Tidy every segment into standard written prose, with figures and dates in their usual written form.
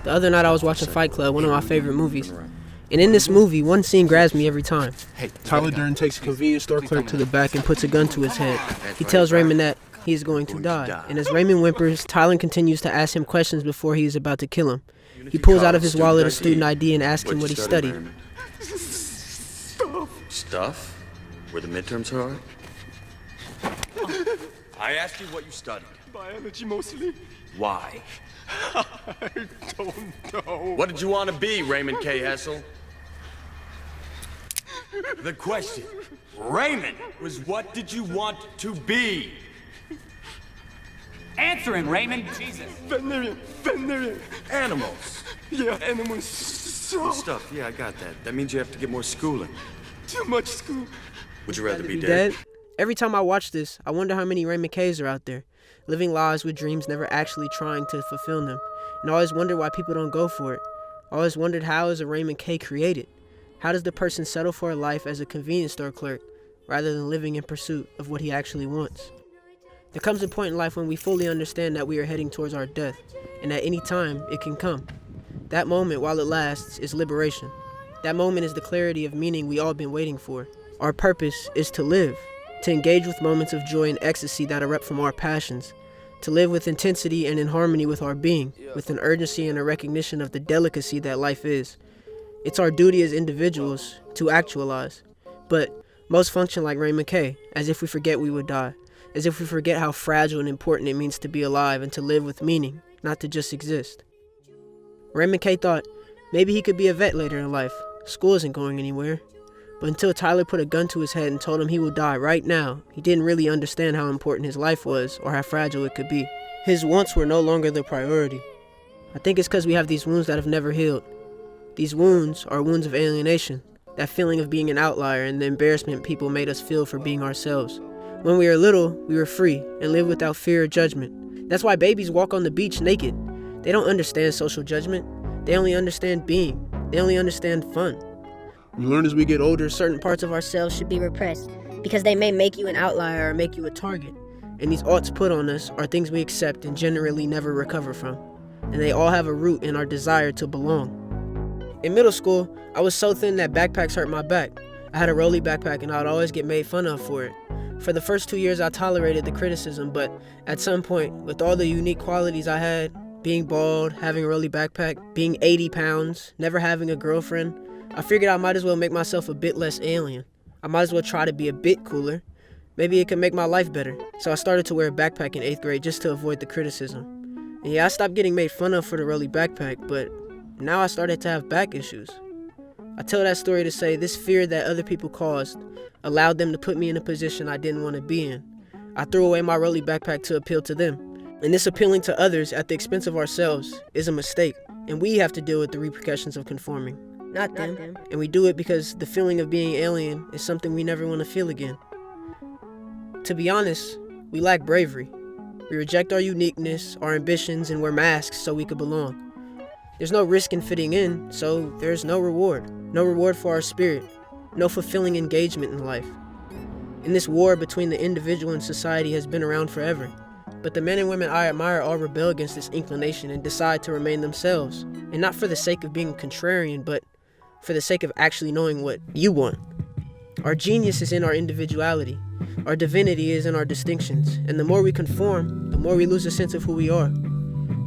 The other night I was watching Fight Club, one of my favorite movies. And in this movie, one scene grabs me every time. Tyler Durden takes a convenience store clerk to the back and puts a gun to his head. He tells Raymond that he is going to die. And as Raymond whimpers, Tyler continues to ask him questions before he is about to kill him. He pulls out of his wallet a student ID and asks him what he studied. Stuff? Where the midterms are? I asked you what you studied. Biology mostly. Why? I don't know. What did you want to be, Raymond K. Hessel? The question, Raymond, was what did you want to be? Answering, Raymond. Jesus. Veterinarian. Animals. Yeah, animals. So Good stuff, yeah, I got that. That means you have to get more schooling. too much school. Would you rather be Be dead? dead? Every time I watch this, I wonder how many Raymond K's are out there, living lives with dreams never actually trying to fulfill them. And I always wonder why people don't go for it. I always wondered, how is a Raymond K created? How does the person settle for a life as a convenience store clerk rather than living in pursuit of what he actually wants? There comes a point in life when we fully understand that we are heading towards our death, and at any time it can come. That moment, while it lasts, is liberation. That moment is the clarity of meaning we all been waiting for. Our purpose is to live, to engage with moments of joy and ecstasy that erupt from our passions, to live with intensity and in harmony with our being, with an urgency and a recognition of the delicacy that life is. It's our duty as individuals to actualize, but most function like Raymond K, as if we forget we would die, as if we forget how fragile and important it means to be alive and to live with meaning, not to just exist. Raymond K thought maybe he could be a vet later in life. School isn't going anywhere. But until Tyler put a gun to his head and told him he will die right now, he didn't really understand how important his life was or how fragile it could be. His wants were no longer the priority. I think it's because we have these wounds that have never healed. These wounds are wounds of alienation, that feeling of being an outlier and the embarrassment people made us feel for being ourselves. When we were little, we were free and lived without fear or judgment. That's why babies walk on the beach naked. They don't understand social judgment. They only understand being. They only understand fun. We learn as we get older, certain parts of ourselves should be repressed because they may make you an outlier or make you a target. And these oughts put on us are things we accept and generally never recover from. And they all have a root in our desire to belong. In middle school, I was so thin that backpacks hurt my back. I had a rolly backpack and I would always get made fun of for it. For the first 2 years, I tolerated the criticism, but at some point, with all the unique qualities I had, being bald, having a rolly backpack, being 80 pounds, never having a girlfriend, I figured I might as well make myself a bit less alien. I might as well try to be a bit cooler. Maybe it could make my life better. So I started to wear a backpack in 8th grade just to avoid the criticism. And yeah, I stopped getting made fun of for the rolly backpack, but now I started to have back issues. I tell that story to say this fear that other people caused allowed them to put me in a position I didn't want to be in. I threw away my rolly backpack to appeal to them. And this appealing to others at the expense of ourselves is a mistake. And we have to deal with the repercussions of conforming. Not them. And we do it because the feeling of being alien is something we never want to feel again. To be honest, we lack bravery. We reject our uniqueness, our ambitions, and wear masks so we could belong. There's no risk in fitting in, so there's no reward. No reward for our spirit. No fulfilling engagement in life. And this war between the individual and society has been around forever. But the men and women I admire all rebel against this inclination and decide to remain themselves. And not for the sake of being a contrarian, but for the sake of actually knowing what you want. Our genius is in our individuality. Our divinity is in our distinctions. And the more we conform, the more we lose a sense of who we are.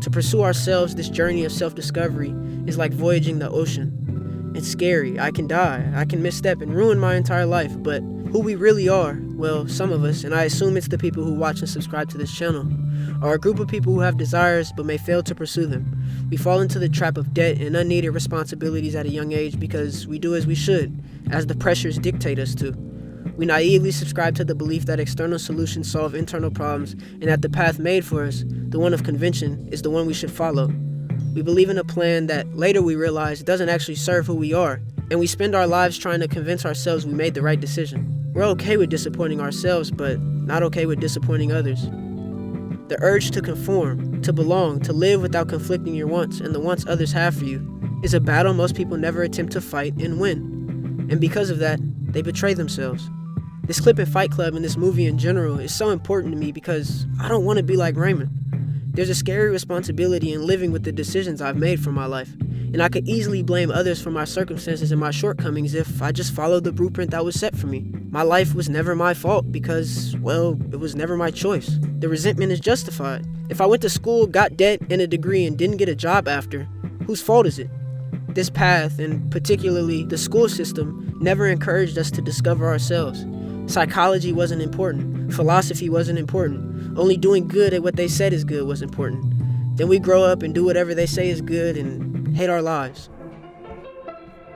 To pursue ourselves, this journey of self-discovery is like voyaging the ocean. It's scary. I can die. I can misstep and ruin my entire life. But who we really are, well, some of us, and I assume it's the people who watch and subscribe to this channel, are a group of people who have desires but may fail to pursue them. We fall into the trap of debt and unneeded responsibilities at a young age because we do as we should, as the pressures dictate us to. We naively subscribe to the belief that external solutions solve internal problems and that the path made for us, the one of convention, is the one we should follow. We believe in a plan that later we realize doesn't actually serve who we are, and we spend our lives trying to convince ourselves we made the right decision. We're okay with disappointing ourselves, but not okay with disappointing others. The urge to conform, to belong, to live without conflicting your wants and the wants others have for you is a battle most people never attempt to fight and win. And because of that, they betray themselves. This clip in Fight Club and this movie in general is so important to me because I don't want to be like Raymond. There's a scary responsibility in living with the decisions I've made for my life, and I could easily blame others for my circumstances and my shortcomings if I just followed the blueprint that was set for me. My life was never my fault because, well, it was never my choice. The resentment is justified. If I went to school, got debt and a degree, and didn't get a job after, whose fault is it? This path, and particularly the school system, never encouraged us to discover ourselves. Psychology wasn't important. Philosophy wasn't important. Only doing good at what they said is good was important. Then we grow up and do whatever they say is good and hate our lives.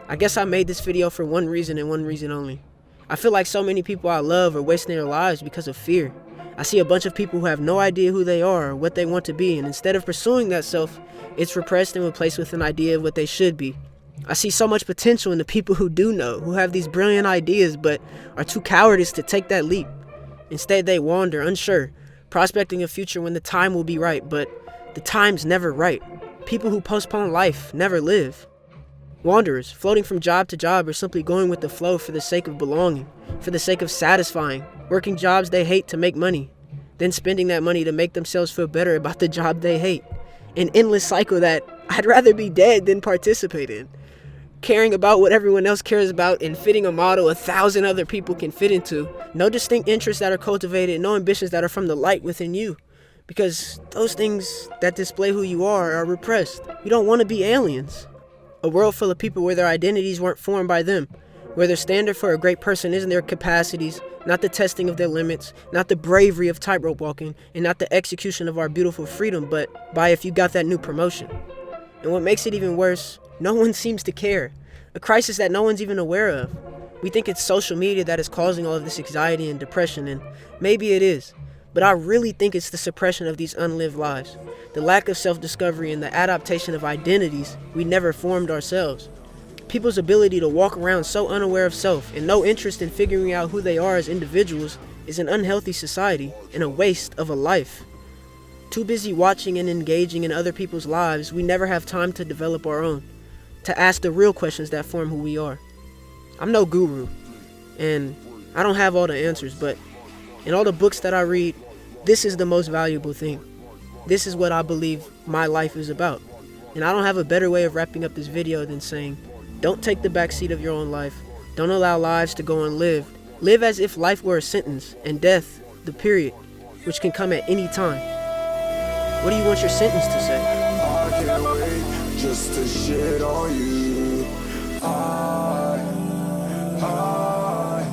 I guess I made this video for one reason and one reason only. I feel like so many people I love are wasting their lives because of fear. I see a bunch of people who have no idea who they are or what they want to be, and instead of pursuing that self, it's repressed and replaced with an idea of what they should be. I see so much potential in the people who do know, who have these brilliant ideas but are too cowardice to take that leap. Instead, they wander, unsure, prospecting a future when the time will be right, but the time's never right. People who postpone life never live. Wanderers, floating from job to job or simply going with the flow for the sake of belonging, for the sake of satisfying, working jobs they hate to make money, then spending that money to make themselves feel better about the job they hate. An endless cycle that I'd rather be dead than participate in. Caring about what everyone else cares about and fitting a model 1,000 other people can fit into. No distinct interests that are cultivated, no ambitions that are from the light within you. Because those things that display who you are repressed. You don't want to be aliens. A world full of people where their identities weren't formed by them. Where their standard for a great person isn't their capacities, not the testing of their limits, not the bravery of tightrope walking, and not the execution of our beautiful freedom, but by if you got that new promotion. And what makes it even worse, no one seems to care. A crisis that no one's even aware of. We think it's social media that is causing all of this anxiety and depression, and maybe it is. But I really think it's the suppression of these unlived lives. The lack of self-discovery and the adaptation of identities we never formed ourselves. People's ability to walk around so unaware of self and no interest in figuring out who they are as individuals is an unhealthy society and a waste of a life. Too busy watching and engaging in other people's lives, we never have time to develop our own, to ask the real questions that form who we are. I'm no guru, and I don't have all the answers, but in all the books that I read, this is the most valuable thing. This is what I believe my life is about. And I don't have a better way of wrapping up this video than saying, don't take the backseat of your own life. Don't allow lives to go unlived. Live as if life were a sentence, and death, the period, which can come at any time. What do you want your sentence to say? I can't wait just to shit on you.